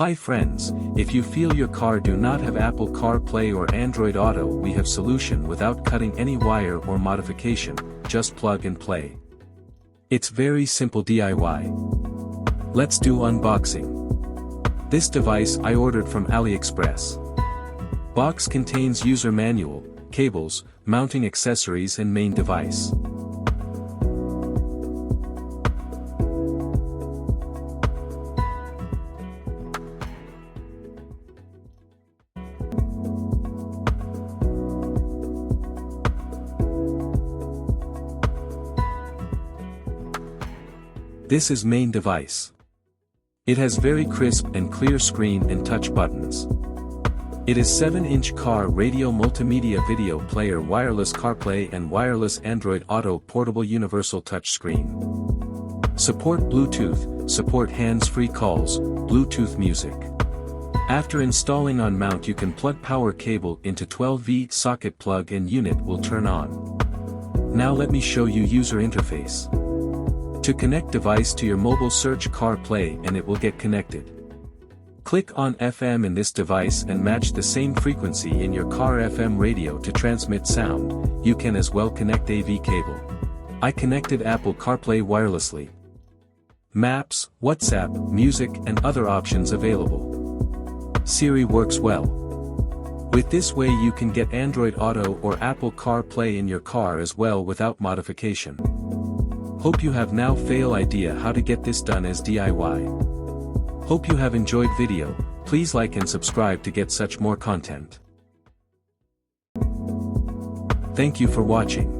Hi friends, if you feel your car do not have Apple CarPlay or Android Auto, we have solution without cutting any wire or modification, just plug and play. It's very simple DIY. Let's do unboxing. This device I ordered from AliExpress. Box contains user manual, cables, mounting accessories and main device. This is main device. It has very crisp and clear screen and touch buttons. It is 7-inch car radio multimedia video player, wireless CarPlay and wireless Android Auto portable universal touchscreen. Support Bluetooth, support hands-free calls, Bluetooth music. After installing on mount you can plug power cable into 12V socket, plug and unit will turn on. Now let me show you user interface. To connect device to your mobile, search CarPlay and it will get connected. Click on FM in this device and match the same frequency in your car FM radio to transmit sound. You can as well connect AV cable. I connected Apple CarPlay wirelessly. Maps, WhatsApp, music and other options available. Siri works well. With this way you can get Android Auto or Apple CarPlay in your car as well without modification. Hope you have now fail idea how to get this done as DIY. Hope you have enjoyed video, please like and subscribe to get such more content. Thank you for watching.